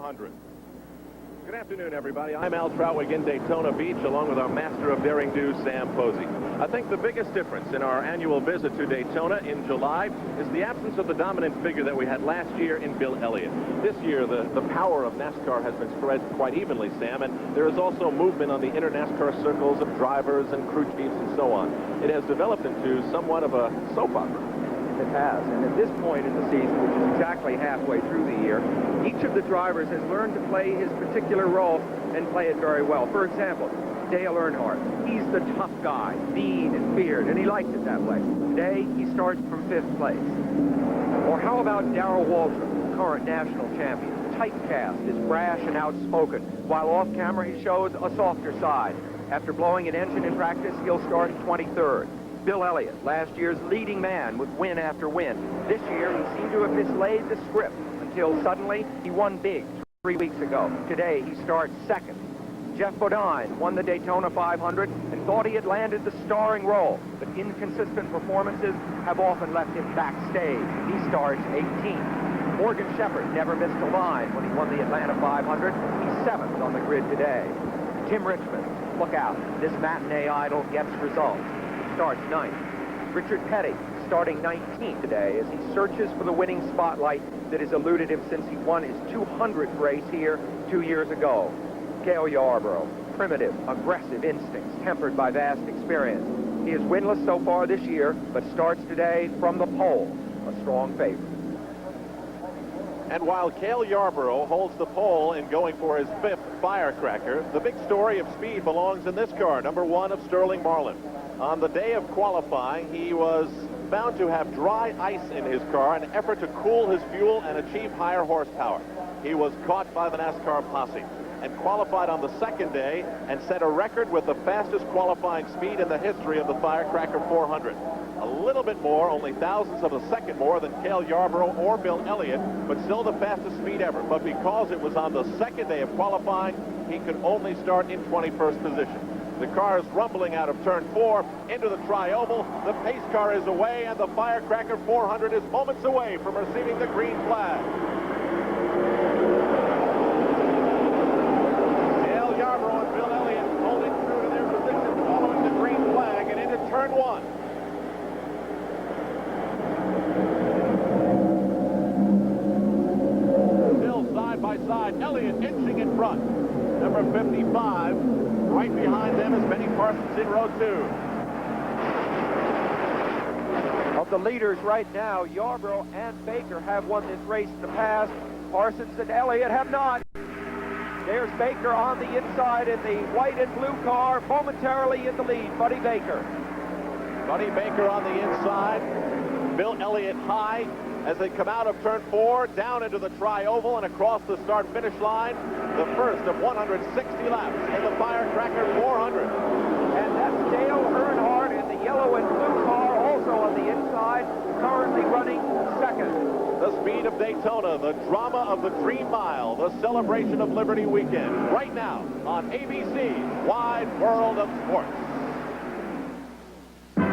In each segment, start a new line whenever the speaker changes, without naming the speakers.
400. Good afternoon, everybody. I'm Al Troutwig in Daytona Beach, along with our master of daring do, Sam Posey. I think the biggest difference in our annual visit to Daytona in July is the absence of the dominant figure that we had last year in Bill Elliott. This year, the power of NASCAR has been spread quite evenly, Sam, and there is also movement on the inner NASCAR circles of drivers and crew chiefs and so on. It has developed into somewhat of a soap opera.
It has, and at this point in the season, which is exactly halfway through the year, each of the drivers has learned to play his particular role and play it very well. For example, Dale Earnhardt, he's the tough guy, mean and feared, and he likes it that way. Today, he starts from 5th place. Or how about Darrell Waltrip, current national champion? Typecast is brash and outspoken, while off camera he shows a softer side. After blowing an engine in practice, he'll start 23rd. Bill Elliott, last year's leading man with win after win. This year, he seemed to have mislaid the script until suddenly he won big 3 weeks ago. Today, he starts 2nd. Jeff Bodine won the Daytona 500 and thought he had landed the starring role, but inconsistent performances have often left him backstage. He starts 18th. Morgan Shepherd never missed a line when he won the Atlanta 500. He's 7th on the grid today. Tim Richmond, look out. This matinee idol gets results. Starts 9th. Richard Petty starting 19th today as he searches for the winning spotlight that has eluded him since he won his 200th race here 2 years ago. Cale Yarborough, primitive, aggressive instincts tempered by vast experience. He is winless so far this year, but starts today from the pole, a strong favorite.
And while Cale Yarborough holds the pole in going for his 5th Firecracker, the big story of speed belongs in this car, number 1 of Sterling Marlin. On the day of qualifying, he was found to have dry ice in his car, an effort to cool his fuel and achieve higher horsepower. He was caught by the NASCAR posse and qualified on the 2nd day and set a record with the fastest qualifying speed in the history of the Firecracker 400. A little bit more, only thousandths of a second more than Cale Yarborough or Bill Elliott, but still the fastest speed ever. But because it was on the 2nd day of qualifying, he could only start in 21st position. The car is rumbling out of turn 4 into the tri-oval. The pace car is away, and the Firecracker 400 is moments away from receiving the green flag. Dale Yarborough and Bill Elliott holding true to their position following the green flag and into turn 1. Still side by side, Elliott inching in front. Number 55. Right behind them is Benny Parsons in row 2.
Of the leaders right now, Yarborough and Baker have won this race in the past. Parsons and Elliott have not. There's Baker on the inside in the white and blue car, momentarily in the lead. Buddy Baker.
Buddy Baker on the inside. Bill Elliott high as they come out of turn 4, down into the tri-oval and across the start-finish line. The first of 160 laps in the Firecracker 400.
And that's Dale Earnhardt in the yellow and blue car, also on the inside, currently running 2nd.
The speed of Daytona, the drama of the Dream Mile, the celebration of Liberty Weekend, right now on ABC, Wide World of Sports.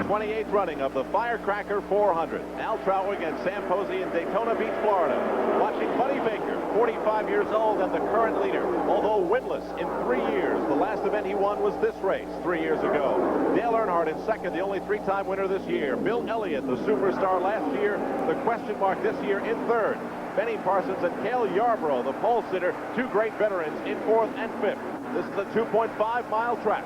28th running of the Firecracker 400. Al Troutwig and Sam Posey in Daytona Beach, Florida. Watching Buddy Baker, 45 years old and the current leader, although winless in 3 years. The last event he won was this race 3 years ago. Dale Earnhardt in 2nd, the only 3-time winner this year. Bill Elliott, the superstar last year, the question mark this year in 3rd. Benny Parsons and Cale Yarborough, the pole sitter, 2 great veterans in 4th and 5th. This is a 2.5-mile track.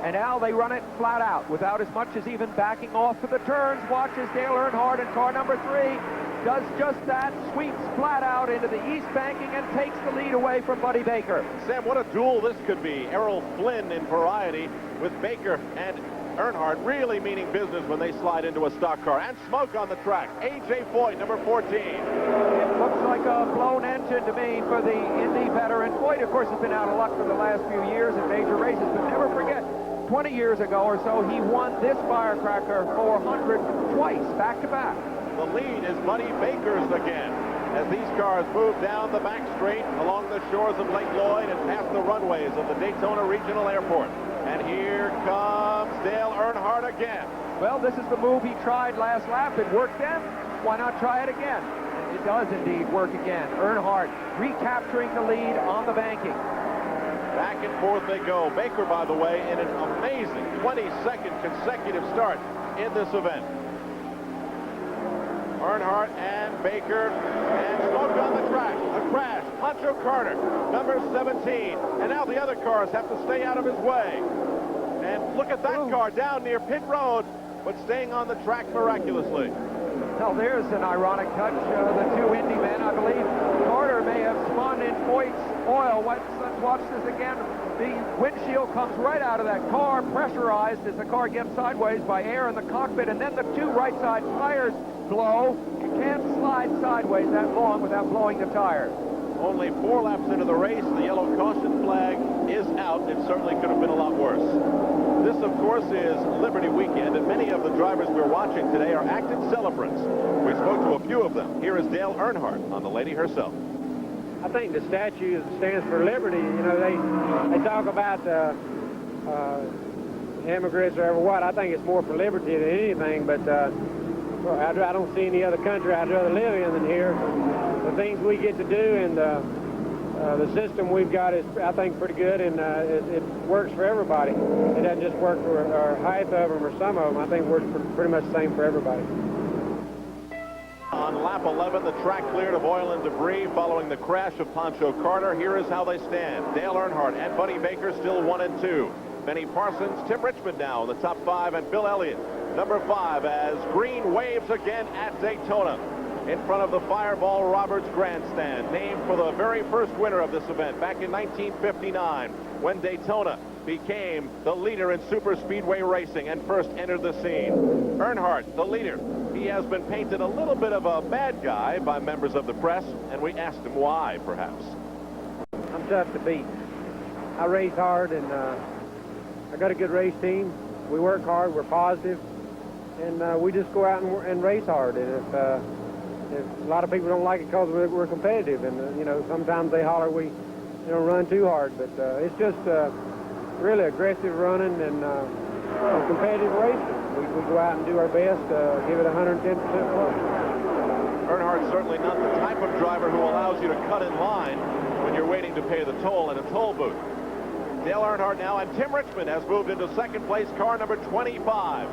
And now they run it flat out without as much as even backing off for the turns. Watch as Dale Earnhardt in car number 3 does just that, sweeps flat out into the east banking and takes the lead away from Buddy Baker.
Sam, what a duel this could be. Errol Flynn in variety with Baker and Earnhardt really meaning business when they slide into a stock car. And smoke on the track. A.J. Foyt, number 14.
It looks like a blown engine to me for the Indy veteran. Foyt, of course, has been out of luck for the last few years in major races, but never forget, 20 years ago or so, he won this Firecracker 400 twice, back-to-back.
The lead is Buddy Baker's again as these cars move down the back straight along the shores of Lake Lloyd and past the runways of the Daytona Regional Airport. And here comes Dale Earnhardt again.
Well, this is the move he tried last lap. It worked then. Why not try it again? It does indeed work again. Earnhardt recapturing the lead on the banking.
Back and forth they go. Baker, by the way, in an amazing 22nd consecutive start in this event. Earnhardt and Baker, and smoke on the track. A crash. Pancho Carter, number 17. And now the other cars have to stay out of his way. And look at that car down near pit road, but staying on the track miraculously.
Now there's an ironic touch. The two Indy men, I believe, Carter may have spun in Foyt's oil. Let's watch this again. The windshield comes right out of that car, pressurized as the car gets sideways by air in the cockpit, and then the two right side tires blow. You can't slide sideways that long without blowing the tires.
Only 4 laps into the race, the yellow caution flag is out. It certainly could have been a lot worse. This, of course, is Liberty Weekend, and many of the drivers we're watching today are active celebrants. We spoke to a few of them. Here is Dale Earnhardt on the lady herself.
I think the statue stands for liberty. You know, they talk about immigrants or what. I think it's more for liberty than anything, but I don't see any other country I'd rather live in than here. The things we get to do and the system we've got is, I think, pretty good, and it works for everybody. It doesn't just work for half of them or some of them. I think it works pretty much the same for everybody.
On lap 11, the track cleared of oil and debris following the crash of Pancho Carter. Here is how they stand. Dale Earnhardt and Buddy Baker still 1 and 2. Benny Parsons, Tim Richmond now in the top 5, and Bill Elliott, number 5, as green waves again at Daytona in front of the Fireball Roberts Grandstand, named for the very first winner of this event back in 1959 when Daytona became the leader in super speedway racing and first entered the scene. Earnhardt, the leader. He has been painted a little bit of a bad guy by members of the press, and we asked him why, perhaps.
I'm tough to beat. I race hard, and I got a good race team. We work hard, we're positive, and we just go out and race hard. And if a lot of people don't like it because we're competitive, and you know, sometimes they holler we run too hard, but it's just really aggressive running and competitive racing. We go out and do our best, give it 110% plus.
Earnhardt's certainly not the type of driver who allows you to cut in line when you're waiting to pay the toll in a toll booth. Dale Earnhardt now, and Tim Richmond has moved into second place, car number 25,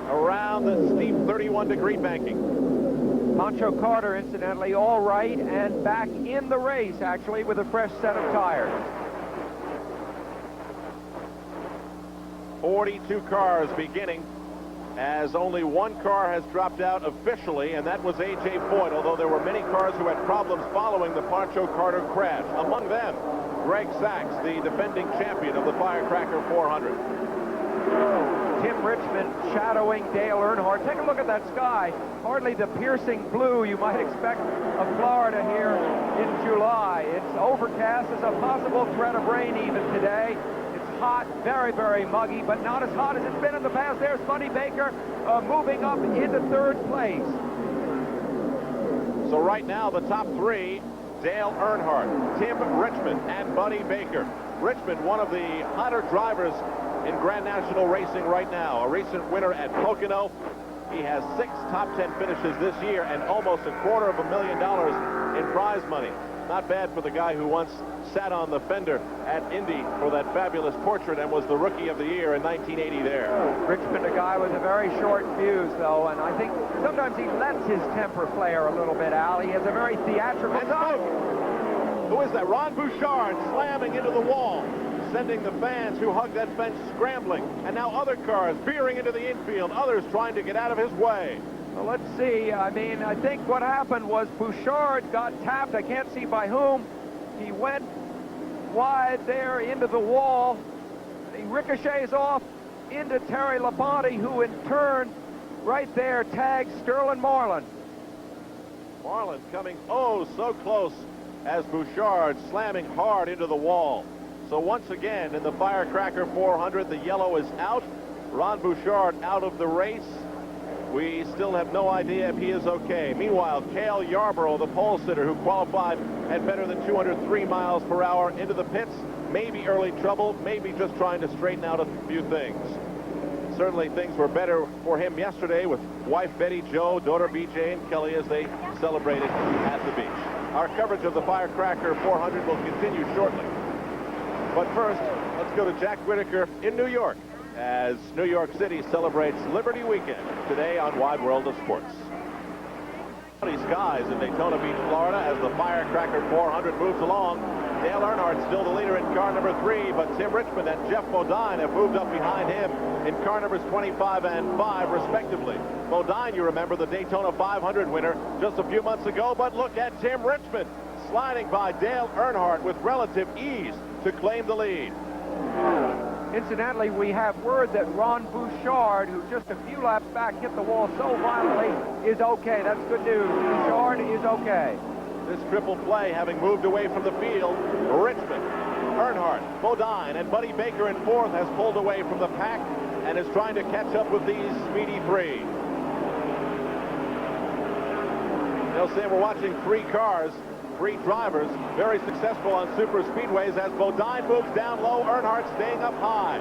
around the steep 31-degree banking.
Pancho Carter, incidentally, all right, and back in the race, actually, with a fresh set of tires.
42 cars beginning, as only one car has dropped out officially, and that was A.J. Foyt, although there were many cars who had problems following the Pancho Carter crash. Among them, Greg Sachs, the defending champion of the Firecracker 400.
Tim Richmond shadowing Dale Earnhardt. Take a look at that sky. Hardly the piercing blue you might expect of Florida here in July. It's overcast. There's a possible threat of rain even today. It's hot, very, very muggy, but not as hot as it's been in the past. There's Buddy Baker moving up into third place.
So right now, the top 3, Dale Earnhardt, Tim Richmond, and Buddy Baker. Richmond, one of the hotter drivers in Grand National racing right now. A recent winner at Pocono. He has 6 top 10 finishes this year and almost $250,000 in prize money. Not bad for the guy who once sat on the fender at Indy for that fabulous portrait and was the Rookie of the Year in 1980 there.
Richmond, a guy with a very short fuse, though, and I think sometimes he lets his temper flare a little bit, Al. He has a very theatrical side.
Who is that? Ron Bouchard slamming into the wall, sending the fans who hug that fence scrambling. And now other cars veering into the infield, others trying to get out of his way.
Well, let's see. I mean, I think what happened was Bouchard got tapped. I can't see by whom. He went wide there into the wall. He ricochets off into Terry Labonte, who in turn right there tags Sterling Marlin.
Marlin coming oh so close as Bouchard slamming hard into the wall. So once again in the Firecracker 400, the yellow is out. Ron Bouchard out of the race. We still have no idea if he is okay. Meanwhile, Cale Yarborough, the pole sitter who qualified at better than 203 miles per hour into the pits, maybe early trouble, maybe just trying to straighten out a few things. Certainly things were better for him yesterday with wife Betty Jo, daughter BJ, and Kelly as they celebrated at the beach. Our coverage of the Firecracker 400 will continue shortly. But first, let's go to Jack Whitaker in New York as New York City celebrates Liberty Weekend today on Wide World of Sports. Cloudy skies in Daytona Beach, Florida as the Firecracker 400 moves along. Dale Earnhardt still the leader in car number 3, but Tim Richmond and Jeff Bodine have moved up behind him in car numbers 25 and 5, respectively. Bodine, you remember, the Daytona 500 winner just a few months ago, but look at Tim Richmond sliding by Dale Earnhardt with relative ease to claim the lead.
Incidentally, we have word that Ron Bouchard, who just a few laps back hit the wall so violently, is okay. That's good news. Bouchard is okay.
This triple play having moved away from the field. Richmond, Earnhardt, Bodine, and Buddy Baker in 4th has pulled away from the pack and is trying to catch up with these speedy 3. They'll say we're watching 3 cars, 3 drivers, very successful on super speedways as Bodine moves down low, Earnhardt staying up high.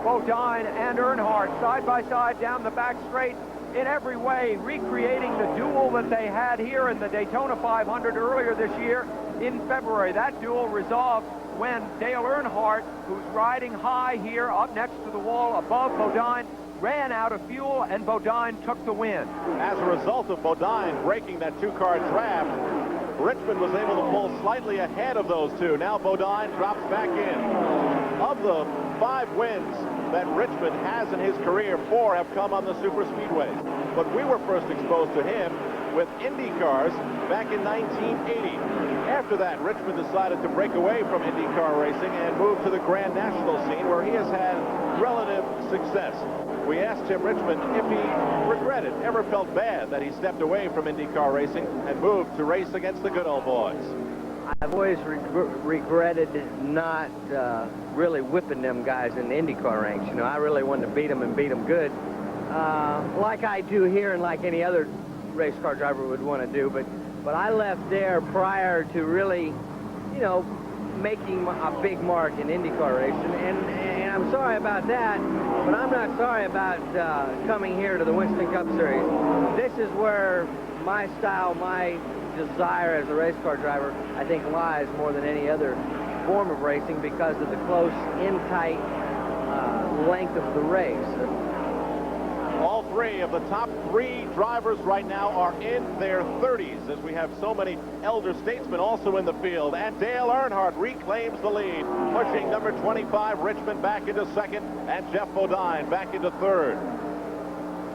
Bodine and Earnhardt side by side down the back straight, in every way recreating the duel that they had here in the Daytona 500 earlier this year in February. That duel resolved when Dale Earnhardt, who's riding high here up next to the wall above Bodine, ran out of fuel and Bodine took the win.
As a result of Bodine breaking that 2-car draft, Richmond was able to pull slightly ahead of those 2. Now Bodine drops back in. Of the 5 wins that Richmond has in his career, 4 have come on the super speedways. But we were first exposed to him with Indy cars back in 1980. After that, Richmond decided to break away from IndyCar racing and move to the Grand National scene, where he has had relative success. We asked Tim Richmond if he regretted, ever felt bad that he stepped away from IndyCar racing and moved to race against the good old boys.
I've always regretted not really whipping them guys in the IndyCar ranks. You know, I really wanted to beat them and beat them good, like I do here and like any other race car driver would want to do. But I left there prior to really, you know, making a big mark in IndyCar racing, and I'm sorry about that, but I'm not sorry about coming here to the Winston Cup Series. This is where my style, my desire as a race car driver, I think, lies more than any other form of racing because of the close, in-tight length of the race.
All 3 of the top 3 drivers right now are in their 30s, as we have so many elder statesmen also in the field. And Dale Earnhardt reclaims the lead, pushing number 25 Richmond back into 2nd and Jeff Bodine back into 3rd.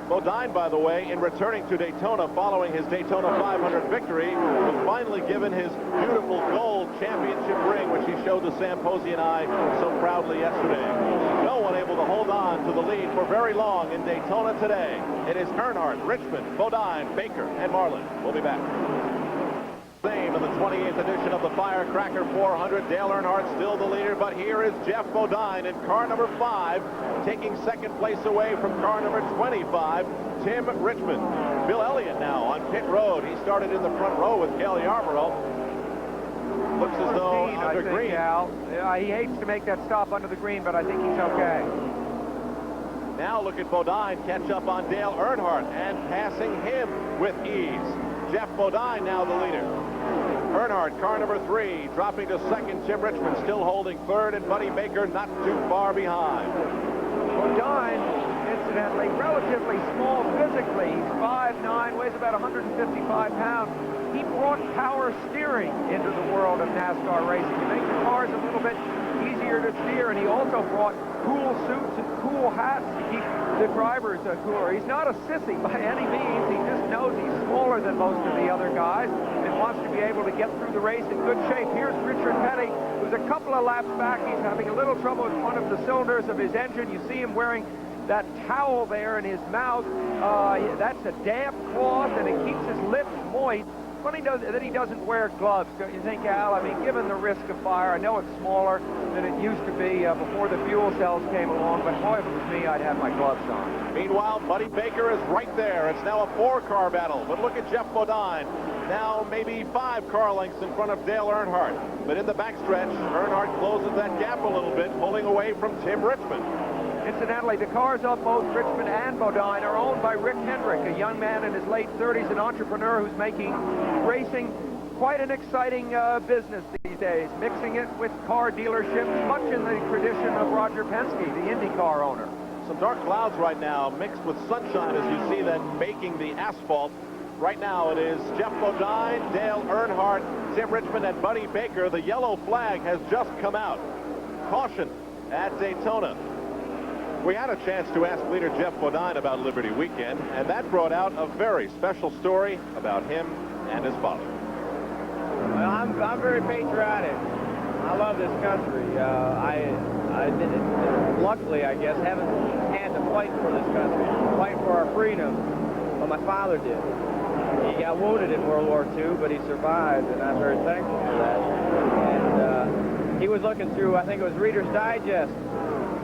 Bodine, by the way, in returning to Daytona following his Daytona 500 victory, was finally given his beautiful gold championship ring, which he showed to Sam Posey and I so proudly yesterday. No one able to hold on to the lead for very long in Daytona today. It is Earnhardt, Richmond, Bodine, Baker, and Marlin. We'll be back. Same in the 28th edition of the Firecracker 400. Dale Earnhardt still the leader, but here is Jeff Bodine in car number 5, taking 2nd place away from car number 25, Tim Richmond. Bill Elliott now on pit road. He started in the front row with Cale Yarborough. Looks as though under green.
He hates to make that stop under the green, but I think he's okay.
Now look at Bodine catch up on Dale Earnhardt and passing him with ease. Jeff Bodine now the leader. Earnhardt, car number 3, dropping to 2nd. Tim Richmond still holding 3rd, and Buddy Baker not too far behind.
Bodine, incidentally, relatively small physically. He's 5'9", weighs about 155 pounds. He brought power steering into the world of NASCAR racing to make the cars a little bit easier to steer, and he also brought cool suits and cool hats to keep the drivers cooler. He's not a sissy by any means. He just knows he's smaller than most of the other guys and wants to be able to get through the race in good shape. Here's Richard Petty, who's a couple of laps back. He's having a little trouble with one of the cylinders of his engine. You see him wearing that towel there in his mouth. That's a damp cloth, and it keeps his lips moist. Funny that he doesn't wear gloves, don't you think, Al? I mean, given the risk of fire, I know it's smaller than it used to be before the fuel cells came along, but boy, if it was me, I'd have my gloves on.
Meanwhile, Buddy Baker is right there. It's now a 4-car battle, but look at Jeff Bodine. Now maybe 5 car lengths in front of Dale Earnhardt. But in the backstretch, Earnhardt closes that gap a little bit, pulling away from Tim Richmond.
Incidentally, the cars of both Richmond and Bodine are owned by Rick Hendrick, a young man in his late 30s, an entrepreneur who's making racing quite an exciting business these days, mixing it with car dealerships, much in the tradition of Roger Penske, the IndyCar owner.
Some dark clouds right now mixed with sunshine as you see that baking the asphalt. Right now it is Jeff Bodine, Dale Earnhardt, Tim Richmond, and Buddy Baker. The yellow flag has just come out. Caution at Daytona. We had a chance to ask leader Jeff Bodine about Liberty Weekend, and that brought out a very special story about him and his father.
Well, I'm very patriotic. I love this country. Luckily, I guess, haven't had to fight for this country, fight for our freedom, but my father did. He got wounded in World War II, but he survived, and I'm very thankful for that. And he was looking through, I think it was Reader's Digest.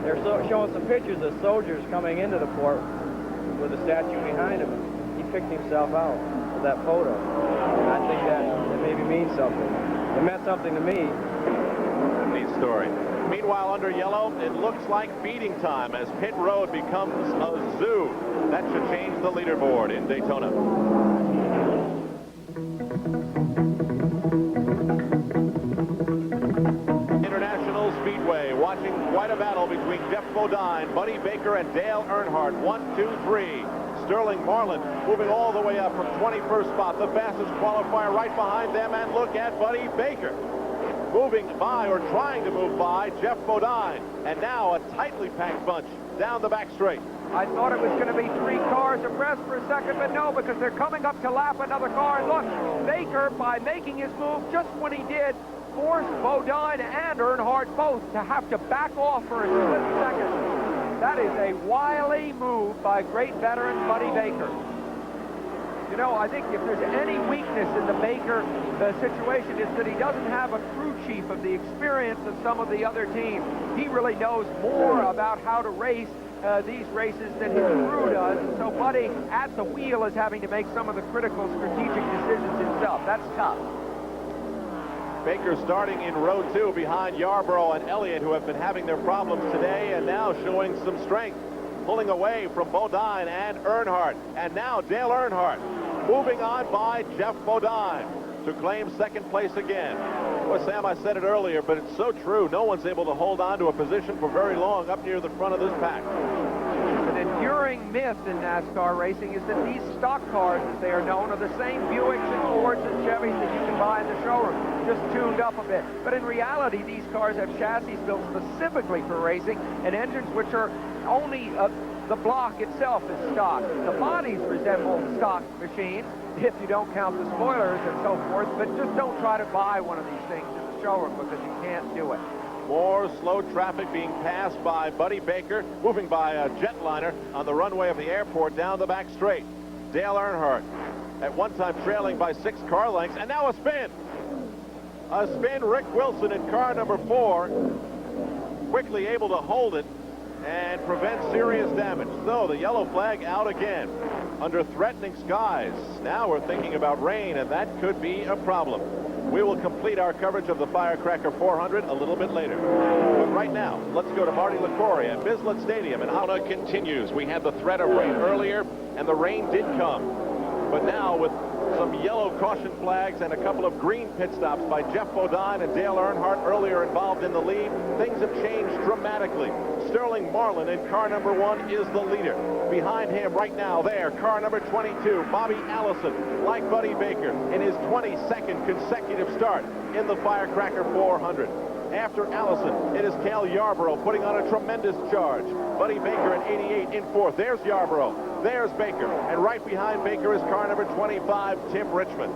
They're showing some pictures of soldiers coming into the port with a statue behind him. He picked himself out of that photo. And I think that maybe means something. It meant something to me.
Neat story. Meanwhile, under yellow, it looks like feeding time as pit road becomes a zoo. That should change the leaderboard in Daytona. Speedway, watching quite a battle between Jeff Bodine, Buddy Baker, and Dale Earnhardt. 1, 2, 3. Sterling Marlin moving all the way up from 21st spot, the fastest qualifier right behind them, and look at Buddy Baker moving by, or trying to move by, Jeff Bodine. And now a tightly packed bunch down the back straight.
I thought it was going to be 3 cars abreast for a second, but no, because they're coming up to lap another car. And look, Baker, by making his move just when he did, forced Bodine and Earnhardt both to have to back off for a split second. That is a wily move by great veteran Buddy Baker. You know, I think if there's any weakness in the Baker situation, it's that he doesn't have a crew chief of the experience of some of the other teams. He really knows more about how to race these races than his crew does. So Buddy at the wheel is having to make some of the critical strategic decisions himself. That's tough.
Baker starting in row 2 behind Yarborough and Elliott, who have been having their problems today, and now showing some strength, pulling away from Bodine and Earnhardt. And now Dale Earnhardt moving on by Jeff Bodine to claim second place again. Well, Sam, I said it earlier, but it's so true. No one's able to hold on to a position for very long up near the front of this pack.
An enduring myth in NASCAR racing is that these stock cars, as they are known, are the same Buicks and Fords and Chevys that you can buy in the showroom, just tuned up a bit. But in reality, these cars have chassis built specifically for racing and engines which are only the block itself is stock. The bodies resemble stock machines, if you don't count the spoilers and so forth, but just don't try to buy one of these things in the showroom because you can't do it.
More slow traffic being passed by Buddy Baker, moving by a jetliner on the runway of the airport down the back straight. Dale Earnhardt at one time trailing by 6 car lengths, and now a spin. A spin, Rick Wilson in car number 4, quickly able to hold it and prevent serious damage. So the yellow flag out again under threatening skies. Now we're thinking about rain, and that could be a problem. We will complete our coverage of the Firecracker 400 a little bit later. But right now, let's go to Marty LaCour at Bislett Stadium, and Daytona continues. We had the threat of rain earlier, and the rain did come. But now with some yellow caution flags and a couple of green pit stops by Jeff Bodine and Dale Earnhardt earlier involved in the lead, things have changed dramatically. Sterling Marlin in car number 1 is the leader. Behind him right now there, car number 22, Bobby Allison, like Buddy Baker, in his 22nd consecutive start in the Firecracker 400. After Allison, it is Cale Yarborough putting on a tremendous charge. Buddy Baker at 88 in 4th. There's Yarborough. There's Baker. And right behind Baker is car number 25, Tim Richmond.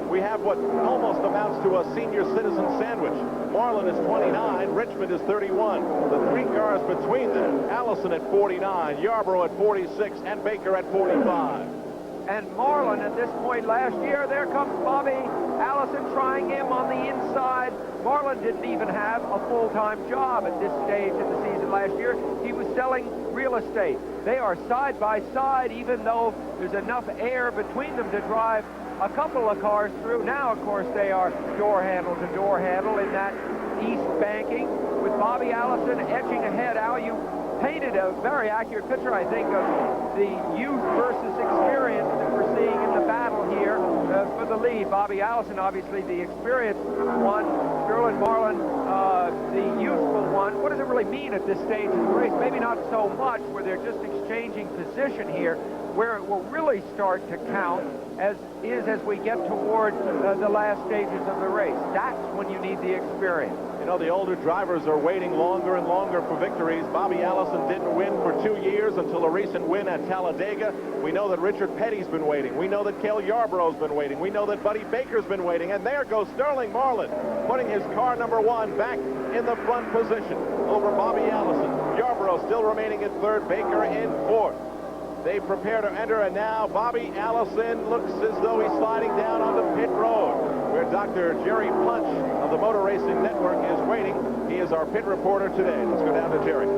We have what almost amounts to a senior citizen sandwich. Marlin is 29, Richmond is 31. The 3 cars between them, Allison at 49, Yarborough at 46, and Baker at 45.
And Marlin at this point last year, there comes Bobby Allison trying him on the inside. Marlin didn't even have a full-time job at this stage of the season last year. He was selling real estate. They are side by side, even though there's enough air between them to drive a couple of cars through. Now, of course, they are door handle to door handle in that east banking with Bobby Allison edging ahead. Al, you painted a very accurate picture, I think, of the youth versus experience that we're seeing in the battle here for the lead. Bobby Allison, obviously the experienced one. Sterling Marlin, the youthful one. What does it really mean at this stage of the race? Maybe not so much where they're just exchanging position here. Where it will really start to count as we get toward the last stages of the race. That's when you need the experience.
You know, the older drivers are waiting longer and longer for victories. Bobby Allison didn't win for 2 years until a recent win at Talladega. We know that Richard Petty's been waiting. We know that Cale Yarborough's been waiting. We know that Buddy Baker's been waiting. And there goes Sterling Marlin, putting his car number 1 back in the front position over Bobby Allison. Yarborough still remaining in third, Baker in fourth. They prepare to enter, and now Bobby Allison looks as though he's sliding down onto pit road, where Dr. Jerry Punch of the Motor Racing Network is waiting. He is our pit reporter today. Let's go down to Jerry.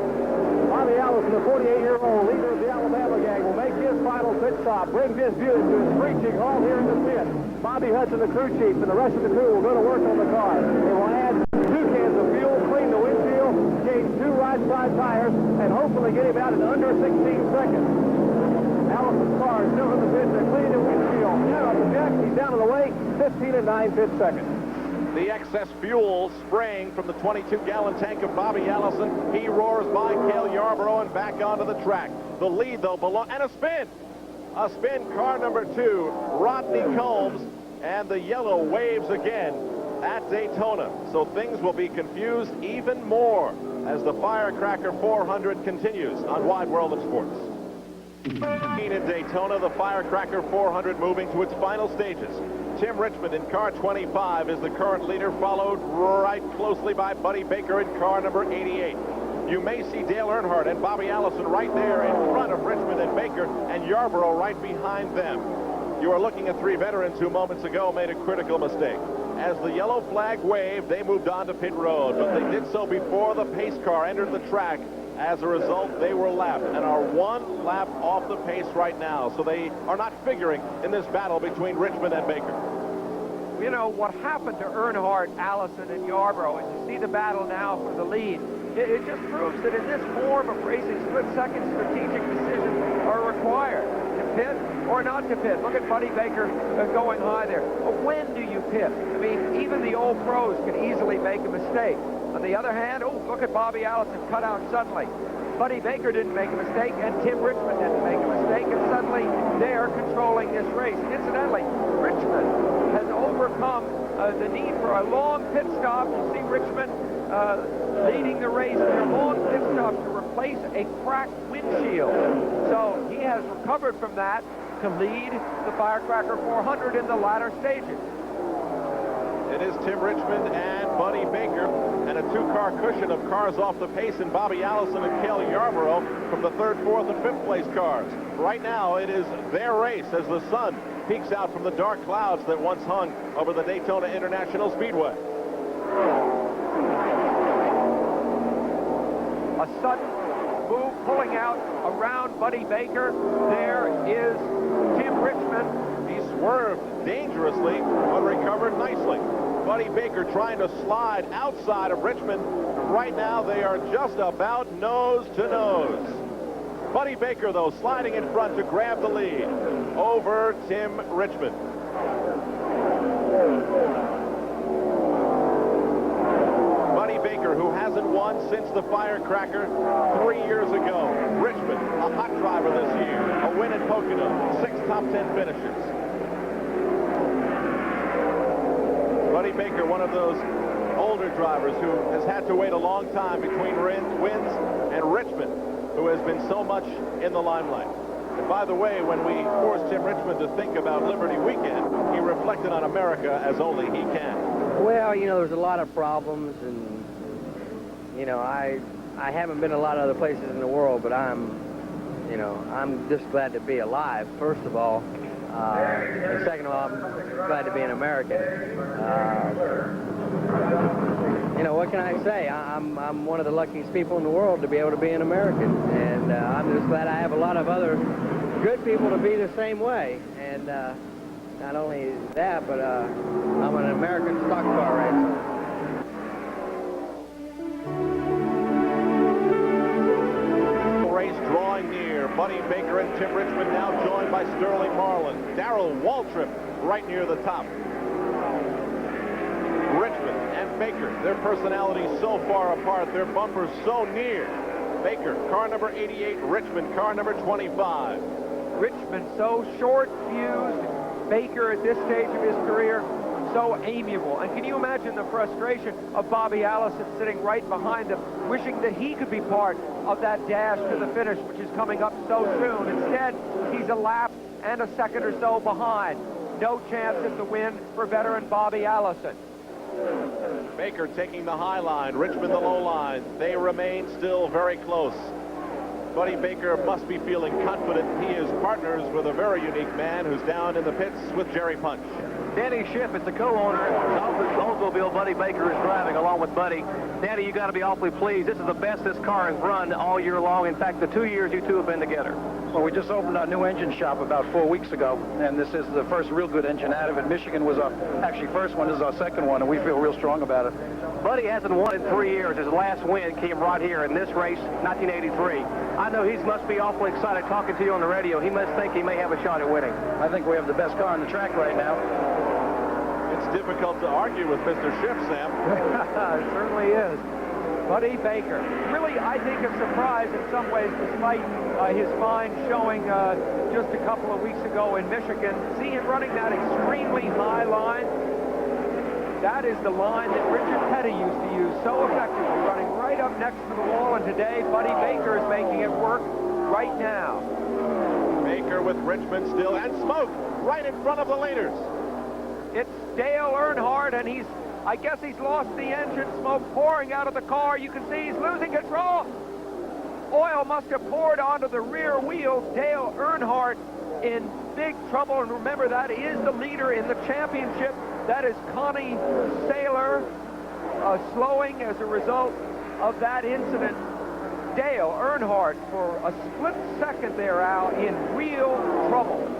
Bobby Allison, the 48-year-old leader of the Alabama gang, will make his final pit stop, brings his Buick to a screeching halt here in the pit. Bobby Hudson, the crew chief, and the rest of the crew will go to work on the car. They will add 2 cans of fuel, clean the windshield, change 2 right side tires, and hopefully get him out in under 16 seconds. Allison's car is still in the pit. They're cleaning the windshield. Now on the jack, he's down to the way, 15 and 9/5 seconds.
The excess fuel spraying from the 22-gallon tank of Bobby Allison. He roars by Cale Yarborough and back onto the track. The lead, though, and a spin. A spin, car number 2, Rodney Combs, and the yellow waves again at Daytona. So things will be confused even more as the Firecracker 400 continues on Wide World of Sports. In Daytona, the Firecracker 400 moving to its final stages. Tim Richmond in car 25 is the current leader, followed right closely by Buddy Baker in car number 88. You may see Dale Earnhardt and Bobby Allison right there in front of Richmond and Baker, and Yarborough right behind them. You are looking at 3 veterans who moments ago made a critical mistake. As the yellow flag waved, they moved on to pit road, but they did so before the pace car entered the track. As a result, they were lapped and are 1 lap off the pace right now. So they are not figuring in this battle between Richmond and Baker.
You know, what happened to Earnhardt, Allison, and Yarborough, as you see the battle now for the lead, it just proves that in this form of racing, split-second strategic decisions are required. To pit or not to pit. Look at Buddy Baker going high there. But when do you pit? I mean, even the old pros can easily make a mistake. On the other hand, oh, look at Bobby Allison cut out suddenly. Buddy Baker didn't make a mistake, and Tim Richmond didn't make a mistake, and suddenly they're controlling this race. Incidentally, Richmond has overcome the need for a long pit stop. You see Richmond leading the race in a long pit stop to replace a cracked windshield. So he has recovered from that to lead the Firecracker 400 in the latter stages.
It is Tim Richmond and Buddy Baker, and a 2-car cushion of cars off the pace in Bobby Allison and Cale Yarborough from the 3rd, 4th, and 5th place cars. Right now, it is their race as the sun peeks out from the dark clouds that once hung over the Daytona International Speedway.
A sudden move pulling out around Buddy Baker. There is Tim Richmond.
He swerved dangerously, but recovered nicely. Buddy Baker trying to slide outside of Richmond. Right now, they are just about nose to nose. Buddy Baker, though, sliding in front to grab the lead over Tim Richmond. Buddy Baker, who hasn't won since the Firecracker 3 years ago. Richmond, a hot driver this year. A win in Pocono, 6 top 10 finishes. Buddy Baker, one of those older drivers who has had to wait a long time between wins, and Richmond, who has been so much in the limelight. And by the way, when we forced Tim Richmond to think about Liberty Weekend, he reflected on America as only he can.
Well, you know, there's a lot of problems, and, you know, I haven't been a lot of other places in the world, but I'm just glad to be alive, first of all. And second of all, I'm glad to be an American. You know, what can I say? I'm one of the luckiest people in the world to be able to be an American. And I'm just glad I have a lot of other good people to be the same way. And not only that, but I'm an American stock car racer.
Tim Richmond now joined by Sterling Marlin. Darrell Waltrip right near the top. Richmond and Baker, their personalities so far apart, their bumpers so near. Baker, car number 88, Richmond, car number 25.
Richmond so short-fused, Baker at this stage of his career so amiable. And can you imagine the frustration of Bobby Allison sitting right behind him, wishing that he could be part of that dash to the finish, which is coming up so soon. Instead, he's a lap and a second or so behind. No chance at the win for veteran Bobby Allison.
Baker taking the high line, Richmond the low line. They remain still very close. Buddy Baker must be feeling confident. He is partners with a very unique man who's down in the pits with Jerry Punch.
Danny Schiff is the co-owner of the Oldsmobile Buddy Baker is driving along with Buddy. Danny, you got to be awfully pleased. This is the best this car has run all year long. In fact, the 2 years you two have been together.
Well, we just opened our new engine shop about 4 weeks ago, and this is the first real good engine out of it. Michigan was our actually first one. This is our second one, and we feel real strong about it.
Buddy hasn't won in 3 years. His last win came right here in this race, 1983. I know he must be awfully excited talking to you on the radio. He must think he may have a shot at winning.
I think we have the best car on the track right now.
It's difficult to argue with Mr. Schiff, Sam.
It certainly is. Buddy Baker, really, I think, a surprise in some ways, despite his fine showing just a couple of weeks ago in Michigan. See him running that extremely high line. That is the line that Richard Petty used to use so effectively, running right up next to the wall, and today Buddy Baker is making it work right now.
Baker with Richmond still, and smoke right in front of the leaders.
It's Dale Earnhardt, and I guess he's lost the engine, smoke pouring out of the car. You can see he's losing control. Oil must have poured onto the rear wheels. Dale Earnhardt in big trouble, and remember, that is the leader in the championship. That is Connie Saylor slowing as a result of that incident. Dale Earnhardt, for a split second there, Al, in real trouble.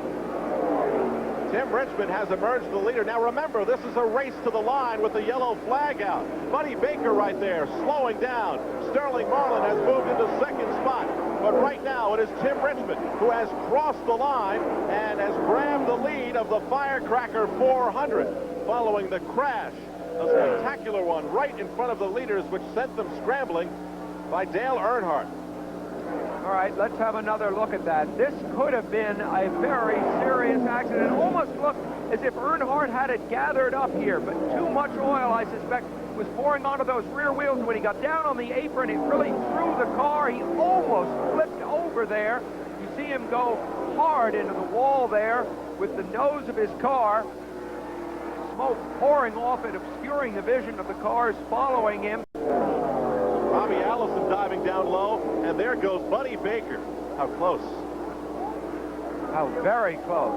Tim Richmond has emerged the leader. Now remember, this is a race to the line with the yellow flag out. Buddy Baker right there, slowing down. Sterling Marlin has moved into second spot. But right now, it is Tim Richmond who has crossed the line and has grabbed the lead of the Firecracker 400 following the crash, a spectacular one right in front of the leaders, which sent them scrambling, by Dale Earnhardt.
All right, let's have another look at that. This could have been a very serious accident. It almost looked as if Earnhardt had it gathered up here, but too much oil, I suspect, was pouring onto those rear wheels. When he got down on the apron, it really threw the car. He almost flipped over there. You see him go hard into the wall there with the nose of his car. Smoke pouring off it, obscuring the vision of the cars following him.
Bobby Allison diving down low, and there goes Buddy Baker. How close.
How very close.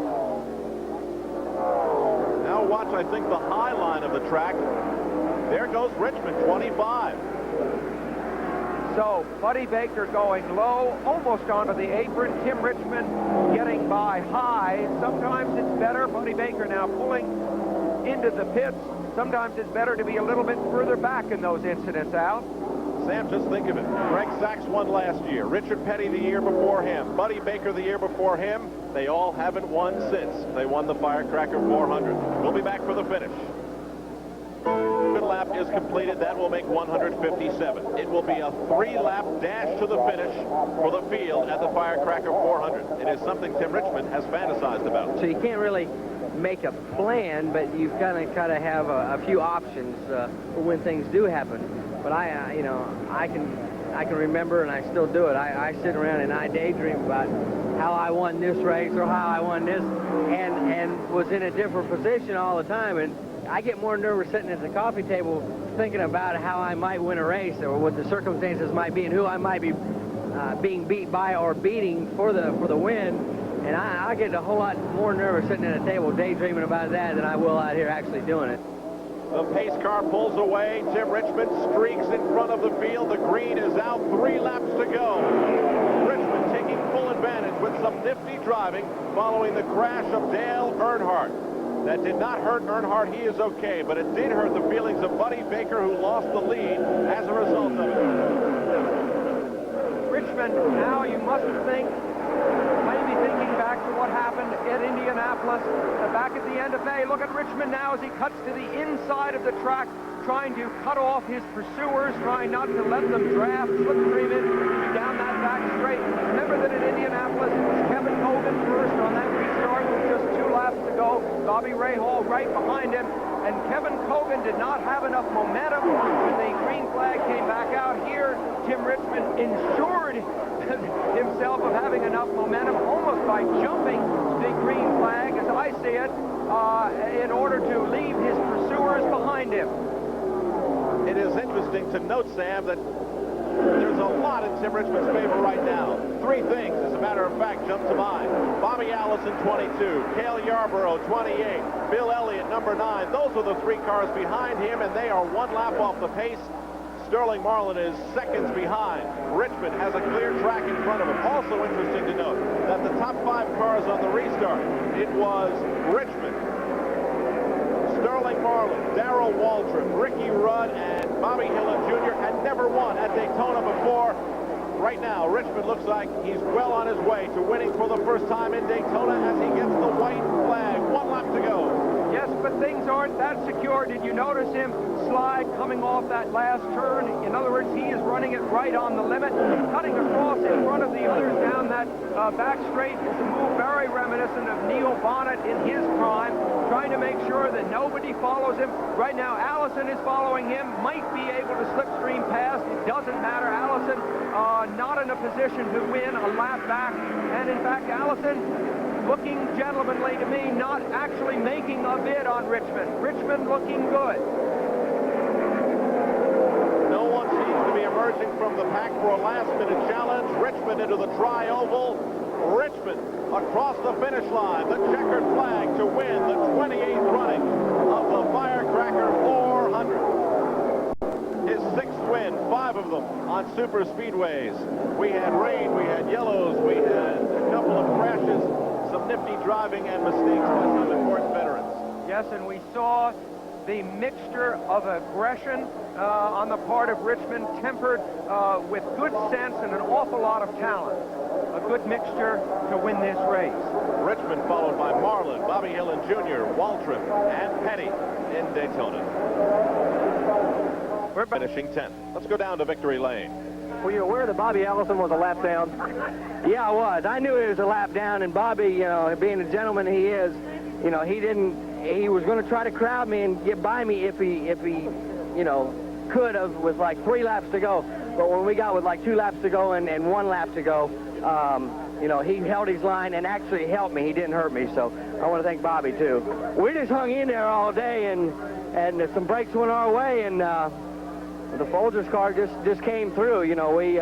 Now watch, I think, the high line of the track. There goes Richmond, 25.
So, Buddy Baker going low, almost onto the apron. Tim Richmond getting by high. Sometimes it's better. Buddy Baker now pulling into the pits. Sometimes it's better to be a little bit further back in those incidents, Al.
Sam, just think of it. Greg Sachs won last year. Richard Petty the year before him. Buddy Baker the year before him. They all haven't won since they won the Firecracker 400. We'll be back for the finish. The lap is completed. That will make 157. It will be a 3-lap dash to the finish for the field at the Firecracker 400. It is something Tim Richmond has fantasized about.
So you can't really make a plan, but you've got to kind of have a few options for when things do happen. But I can remember, and I still do it. I sit around and I daydream about how I won this race or how I won this, and was in a different position all the time. And I get more nervous sitting at the coffee table thinking about how I might win a race or what the circumstances might be and who I might be being beat by or beating for the win. And I get a whole lot more nervous sitting at a table daydreaming about that than I will out here actually doing it.
The pace car pulls away. Tim Richmond streaks in front of the field. The green is out. 3 laps to go. Richmond taking full advantage with some nifty driving following the crash of Dale Earnhardt. That did not hurt Earnhardt. He is okay, but it did hurt the feelings of Buddy Baker, who lost the lead as a result of it.
Richmond, now you must think maybe thinking back to what happened at Indianapolis, back at the end of May. Look at Richmond now as he cuts to the inside of the track, trying to cut off his pursuers, trying not to let them draft, slipstream it down that back straight. Remember that at Indianapolis, it was Kevin Hogan first on that restart with just 2 laps to go. Bobby Rahal right behind him. And Kevin Cogan did not have enough momentum when the green flag came back out here. Tim Richmond ensured himself of having enough momentum almost by jumping the green flag, as I see it, in order to leave his pursuers behind him.
It is interesting to note, Sam, that there's a lot in Tim Richmond's favor right now. 3 things, as a matter of fact, jump to mind. Bobby Allison, 22. Cale Yarborough, 28. Bill Elliott, number 9. Those are the 3 cars behind him, and they are 1 lap off the pace. Sterling Marlin is seconds behind. Richmond has a clear track in front of him. Also interesting to note that the top 5 cars on the restart, it was Richmond, Sterling Marlin, Darrell Waltrip, Ricky Rudd, and Bobby Hillin Jr. had never won at Daytona before. Right now, Richmond looks like he's well on his way to winning for the first time in Daytona as he gets the white flag. 1 lap to go.
Yes, but things aren't that secure. Did you notice him slide coming off that last turn? In other words, he is running it right on the limit, cutting across in front of the others down that back straight. It's a move very reminiscent of Neil Bonnet in his prime, trying to make sure that nobody follows him. Right now, Allison is following him, might be able to slipstream past. It doesn't matter. Allison not in a position to win a lap back. And in fact, Allison looking gentlemanly to me, not actually making a bid on Richmond. Richmond looking good.
No one seems to be emerging from the pack for a last-minute challenge. Richmond into the tri-oval. Richmond across the finish line. The checkered flag to win the 28th running of the Firecracker 400. His 6th win, 5 of them on super speedways. We had rain, we had yellows, we had a couple of crashes, some nifty driving and mistakes by some important veterans.
Yes, and we saw the mixture of aggression on the part of Richmond, tempered with good sense and an awful lot of talent. A good mixture to win this race.
Richmond followed by Marlin, Bobby Hillin Jr., Waltrip, and Petty in Daytona. We're finishing 10th. Let's go down to Victory Lane.
Were you aware that Bobby Allison was a lap down?
Yeah, I was. I knew he was a lap down, and Bobby, you know, being the gentleman he is, you know, he was going to try to crowd me and get by me if he, you know, could have with like 3 laps to go. But when we got with like 2 laps to go and 1 lap to go, you know, he held his line and actually helped me. He didn't hurt me, so I want to thank Bobby, too. We just hung in there all day, and some breaks went our way, and the Folgers car just came through. You know, it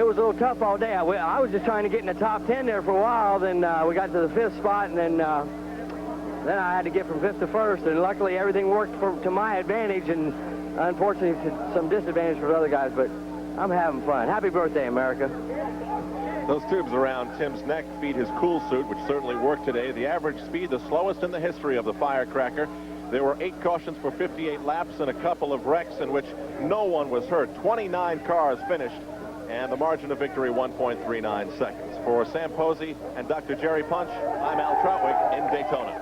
was a little tough all day. I was just trying to get in the top 10 there for a while. Then we got to the 5th spot, and then I had to get from 5th to 1st. And luckily, everything worked to my advantage, and unfortunately, to some disadvantage for the other guys. But I'm having fun. Happy birthday, America.
Those tubes around Tim's neck feed his cool suit, which certainly worked today. The average speed, the slowest in the history of the Firecracker. There were 8 cautions for 58 laps and a couple of wrecks in which no one was hurt. 29 cars finished, and the margin of victory 1.39 seconds. For Sam Posey and Dr. Jerry Punch, I'm Al Troutwig in Daytona.